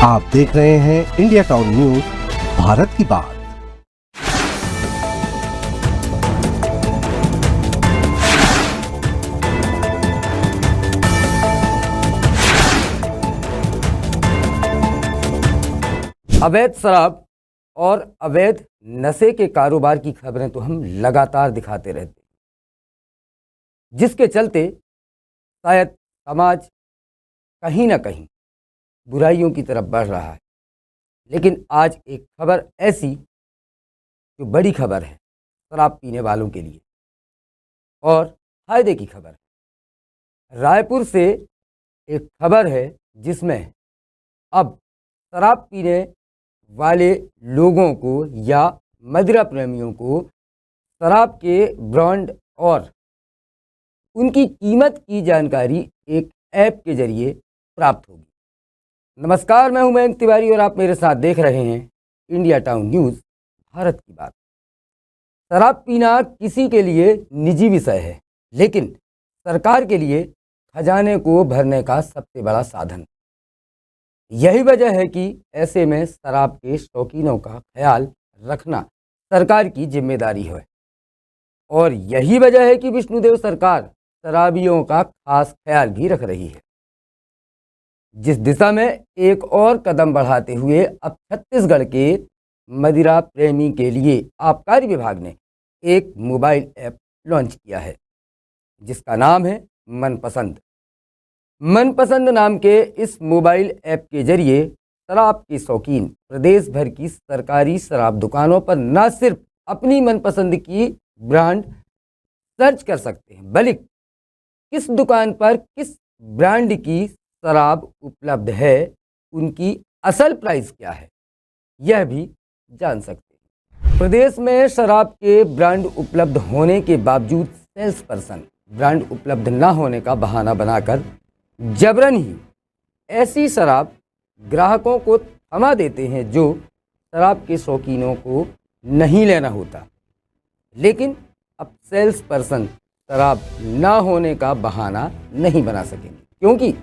आप देख रहे हैं इंडिया टाउन न्यूज, भारत की बात। अवैध शराब और अवैध नशे के कारोबार की खबरें तो हम लगातार दिखाते रहते हैं, जिसके चलते शायद समाज कहीं ना कहीं बुराइयों की तरफ बढ़ रहा है। लेकिन आज एक खबर ऐसी जो बड़ी खबर है शराब पीने वालों के लिए और फायदे की खबर है। रायपुर से एक खबर है जिसमें अब शराब पीने वाले लोगों को या मदिरा प्रेमियों को शराब के ब्रांड और उनकी कीमत की जानकारी एक ऐप के जरिए प्राप्त होगी। नमस्कार, मैं हूं मयंक तिवारी और आप मेरे साथ देख रहे हैं इंडिया टाउन न्यूज़, भारत की बात। शराब पीना किसी के लिए निजी विषय है, लेकिन सरकार के लिए खजाने को भरने का सबसे बड़ा साधन। यही वजह है कि ऐसे में शराब के शौकीनों का ख्याल रखना सरकार की जिम्मेदारी है। और यही वजह है कि विष्णुदेव सरकार शराबियों का खास ख्याल भी रख रही है, जिस दिशा में एक और कदम बढ़ाते हुए अब छत्तीसगढ़ के मदिरा प्रेमी के लिए आबकारी विभाग ने एक मोबाइल ऐप लॉन्च किया है, जिसका नाम है मनपसंद। मनपसंद नाम के इस मोबाइल ऐप के जरिए शराब के शौकीन प्रदेश भर की सरकारी शराब दुकानों पर न सिर्फ अपनी मनपसंद की ब्रांड सर्च कर सकते हैं, बल्कि किस दुकान पर किस ब्रांड की शराब उपलब्ध है, उनकी असल प्राइस क्या है, यह भी जान सकते हैं। प्रदेश में शराब के ब्रांड उपलब्ध होने के बावजूद सेल्स पर्सन ब्रांड उपलब्ध न होने का बहाना बनाकर जबरन ही ऐसी शराब ग्राहकों को थमा देते हैं जो शराब के शौकीनों को नहीं लेना होता। लेकिन अब सेल्स पर्सन शराब न होने का बहाना नहीं बना सकेंगे, क्योंकि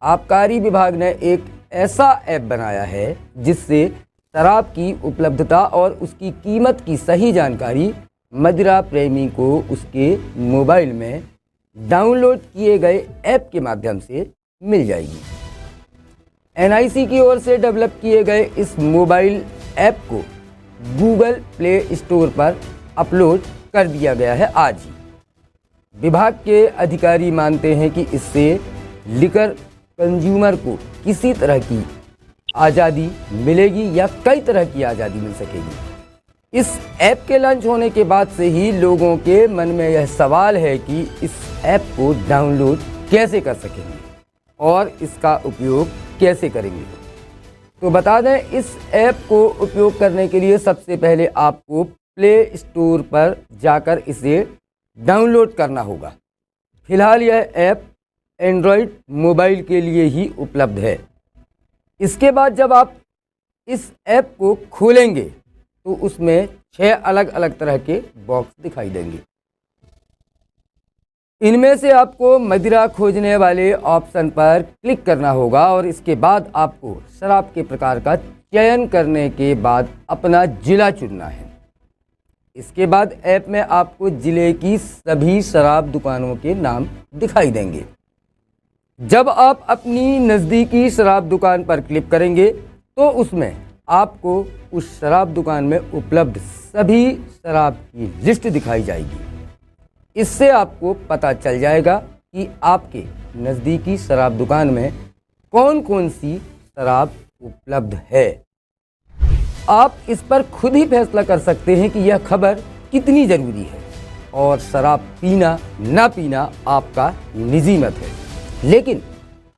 आबकारी विभाग ने एक ऐसा ऐप बनाया है जिससे शराब की उपलब्धता और उसकी कीमत की सही जानकारी मदिरा प्रेमी को उसके मोबाइल में डाउनलोड किए गए ऐप के माध्यम से मिल जाएगी। एनआईसी की ओर से डेवलप किए गए इस मोबाइल ऐप को गूगल प्ले स्टोर पर अपलोड कर दिया गया है आज ही। विभाग के अधिकारी मानते हैं कि इससे लिकर कंज्यूमर को किसी तरह की आज़ादी मिलेगी या कई तरह की आज़ादी मिल सकेगी। इस ऐप के लॉन्च होने के बाद से ही लोगों के मन में यह सवाल है कि इस ऐप को डाउनलोड कैसे कर सकेंगे और इसका उपयोग कैसे करेंगे। तो बता दें, इस ऐप को उपयोग करने के लिए सबसे पहले आपको प्ले स्टोर पर जाकर इसे डाउनलोड करना होगा। फिलहाल यह ऐप एंड्रॉयड मोबाइल के लिए ही उपलब्ध है। इसके बाद जब आप इस ऐप को खोलेंगे तो उसमें 6 अलग अलग तरह के बॉक्स दिखाई देंगे। इनमें से आपको मदिरा खोजने वाले ऑप्शन पर क्लिक करना होगा और इसके बाद आपको शराब के प्रकार का चयन करने के बाद अपना जिला चुनना है। इसके बाद ऐप में आपको जिले की सभी शराब दुकानों के नाम दिखाई देंगे। जब आप अपनी नज़दीकी शराब दुकान पर क्लिक करेंगे तो उसमें आपको उस शराब दुकान में उपलब्ध सभी शराब की लिस्ट दिखाई जाएगी। इससे आपको पता चल जाएगा कि आपके नज़दीकी शराब दुकान में कौन कौन सी शराब उपलब्ध है। आप इस पर खुद ही फैसला कर सकते हैं कि यह खबर कितनी ज़रूरी है और शराब पीना ना पीना आपका निजी मत है। लेकिन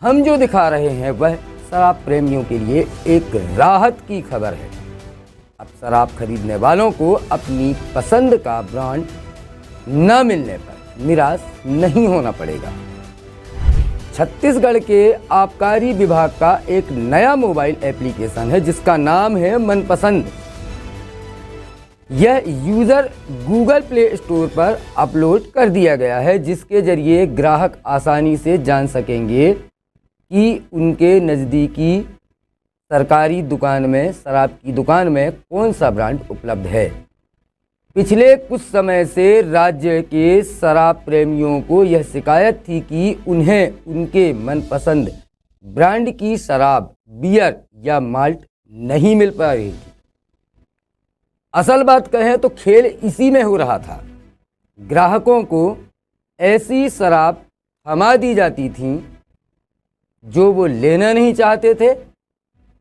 हम जो दिखा रहे हैं वह शराब प्रेमियों के लिए एक राहत की खबर है। अब शराब खरीदने वालों को अपनी पसंद का ब्रांड न मिलने पर निराश नहीं होना पड़ेगा। छत्तीसगढ़ के आबकारी विभाग का एक नया मोबाइल एप्लीकेशन है जिसका नाम है मनपसंद। यह यूज़र गूगल प्ले स्टोर पर अपलोड कर दिया गया है, जिसके जरिए ग्राहक आसानी से जान सकेंगे कि उनके नज़दीकी सरकारी दुकान में, शराब की दुकान में कौन सा ब्रांड उपलब्ध है। पिछले कुछ समय से राज्य के शराब प्रेमियों को यह शिकायत थी कि उन्हें उनके मनपसंद ब्रांड की शराब, बियर या माल्ट नहीं मिल पा रही थी। असल बात कहें तो खेल इसी में हो रहा था। ग्राहकों को ऐसी शराब थमा दी जाती थी जो वो लेना नहीं चाहते थे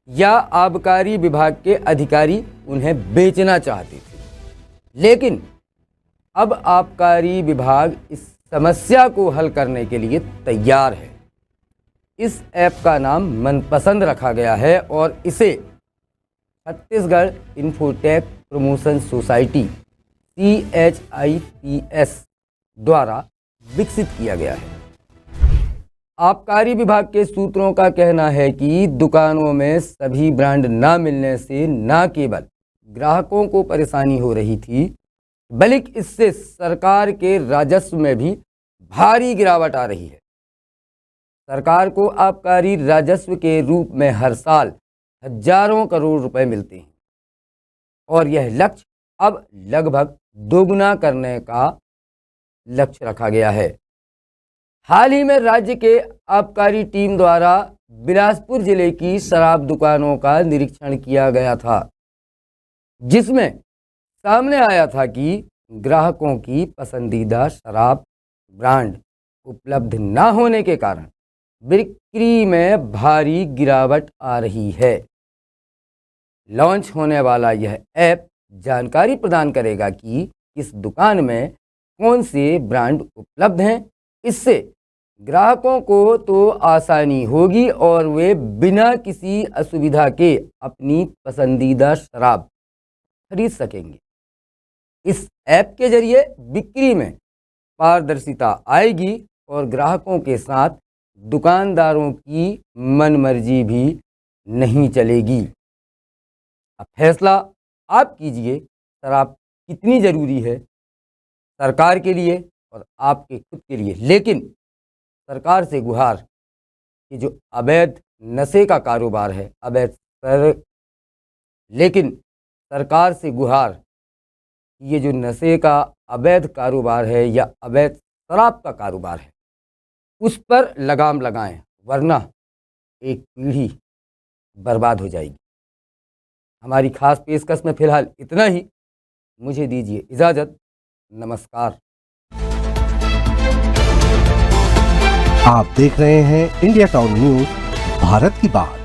या आबकारी विभाग के अधिकारी उन्हें बेचना चाहते थे। लेकिन अब आबकारी विभाग इस समस्या को हल करने के लिए तैयार है। इस ऐप का नाम मनपसंद रखा गया है और इसे Chhattisgarh infotech promotion society CHIPS द्वारा विकसित किया गया है। आबकारी विभाग के सूत्रों का कहना है कि दुकानों में सभी ब्रांड न मिलने से न केवल ग्राहकों को परेशानी हो रही थी, बल्कि इससे सरकार के राजस्व में भी भारी गिरावट आ रही है। सरकार को आबकारी राजस्व के रूप में हर साल हजारों करोड़ रुपए मिलते हैं और यह लक्ष्य अब लगभग दोगुना करने का लक्ष्य रखा गया है। हाल ही में राज्य के आबकारी टीम द्वारा बिलासपुर जिले की शराब दुकानों का निरीक्षण किया गया था, जिसमें सामने आया था कि ग्राहकों की पसंदीदा शराब ब्रांड उपलब्ध न होने के कारण बिक्री में भारी गिरावट आ रही है। लॉन्च होने वाला यह ऐप जानकारी प्रदान करेगा कि इस दुकान में कौन से ब्रांड उपलब्ध हैं। इससे ग्राहकों को तो आसानी होगी और वे बिना किसी असुविधा के अपनी पसंदीदा शराब खरीद सकेंगे। इस ऐप के जरिए बिक्री में पारदर्शिता आएगी और ग्राहकों के साथ दुकानदारों की मनमर्जी भी नहीं चलेगी। अब फैसला आप कीजिए, शराब कितनी ज़रूरी है सरकार के लिए और आपके खुद के लिए। लेकिन सरकार से गुहार कि जो अवैध नशे का कारोबार है, लेकिन सरकार से गुहार ये जो नशे का अवैध कारोबार है या अवैध शराब का कारोबार है, उस पर लगाम लगाएं, वरना एक पीढ़ी बर्बाद हो जाएगी। हमारी खास पेशकश में फिलहाल इतना ही। मुझे दीजिए इजाज़त। नमस्कार। आप देख रहे हैं इंडिया टाउन न्यूज, भारत की बात।